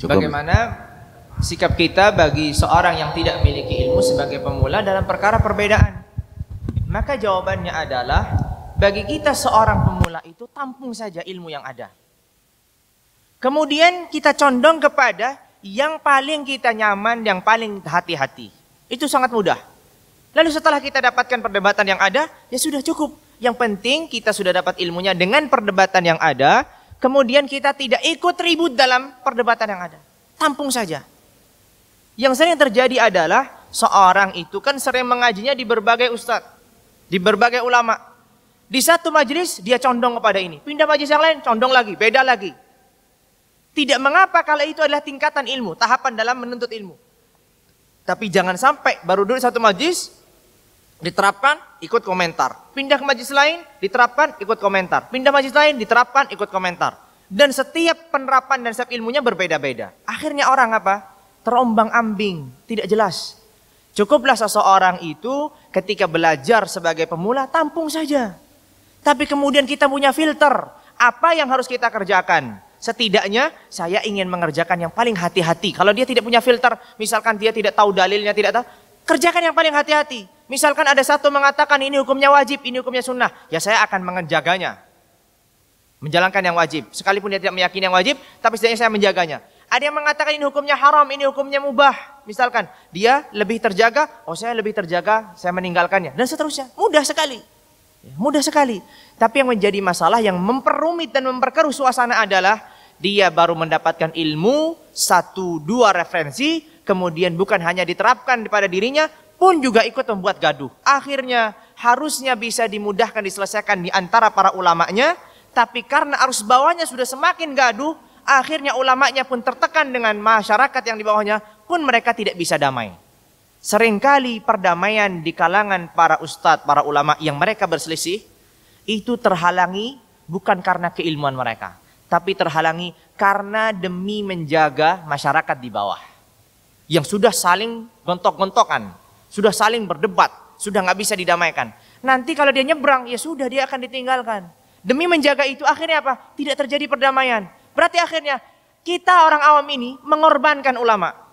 Cukup. Bagaimana sikap kita bagi seorang yang tidak memiliki ilmu sebagai pemula dalam perkara perbedaan? Maka jawabannya adalah, bagi kita seorang pemula itu tampung saja ilmu yang ada. Kemudian kita condong kepada yang paling kita nyaman, yang paling hati-hati. Itu sangat mudah. Lalu setelah kita dapatkan perdebatan yang ada, ya sudah cukup. Yang penting kita sudah dapat ilmunya dengan perdebatan yang ada, kemudian kita tidak ikut ribut dalam perdebatan yang ada. Tampung saja. Yang sering terjadi adalah seorang itu kan sering mengajinya di berbagai ustadz, di berbagai ulama. Di satu majelis dia condong kepada ini, pindah majelis yang lain condong lagi, beda lagi. Tidak mengapa kalau itu adalah tingkatan ilmu, tahapan dalam menuntut ilmu. Tapi jangan sampai baru duduk satu majelis diterapkan ikut komentar, pindah ke majelis lain diterapkan ikut komentar, pindah majelis lain diterapkan ikut komentar. Dan setiap penerapan dan setiap ilmunya berbeda-beda. Akhirnya orang apa? Terombang-ambing, tidak jelas. Cukuplah seseorang itu ketika belajar sebagai pemula tampung saja. Tapi kemudian kita punya filter, apa yang harus kita kerjakan? Setidaknya saya ingin mengerjakan yang paling hati-hati. Kalau dia tidak punya filter, misalkan dia tidak tahu dalilnya, tidak tahu, kerjakan yang paling hati-hati. Misalkan ada satu mengatakan ini hukumnya wajib, ini hukumnya sunnah, ya saya akan menjaganya. Menjalankan yang wajib. Sekalipun dia tidak meyakini yang wajib, tapi setidaknya saya menjaganya. Ada yang mengatakan ini hukumnya haram, ini hukumnya mubah. Misalkan dia lebih terjaga, oh saya lebih terjaga, saya meninggalkannya. Dan seterusnya. Mudah sekali. Mudah sekali. Tapi yang menjadi masalah, yang memperumit dan memperkeruh suasana adalah dia baru mendapatkan ilmu, 1-2 referensi, kemudian bukan hanya diterapkan pada dirinya, pun juga ikut membuat gaduh. Akhirnya harusnya bisa dimudahkan, diselesaikan di antara para ulamanya, tapi karena arus bawahnya sudah semakin gaduh, akhirnya ulamanya pun tertekan dengan masyarakat yang di bawahnya, pun mereka tidak bisa damai. Seringkali perdamaian di kalangan para ustadz, para ulama yang mereka berselisih, itu terhalangi bukan karena keilmuan mereka, tapi terhalangi karena demi menjaga masyarakat di bawah. Yang sudah saling gontok-gontokan, sudah saling berdebat, sudah nggak bisa didamaikan. Nanti kalau dia nyebrang, ya sudah dia akan ditinggalkan. Demi menjaga itu akhirnya apa? Tidak terjadi perdamaian. Berarti akhirnya kita orang awam ini mengorbankan ulama.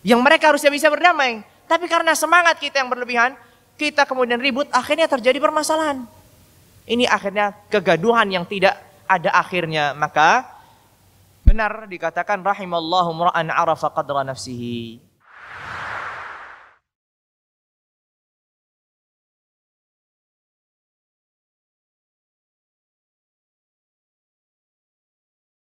Yang mereka harusnya bisa berdamai. Tapi karena semangat kita yang berlebihan, kita kemudian ribut, akhirnya terjadi permasalahan. Ini akhirnya kegaduhan yang tidak ada akhirnya. Maka benar dikatakan rahimallahu mura'an arafa qadra nafsihi.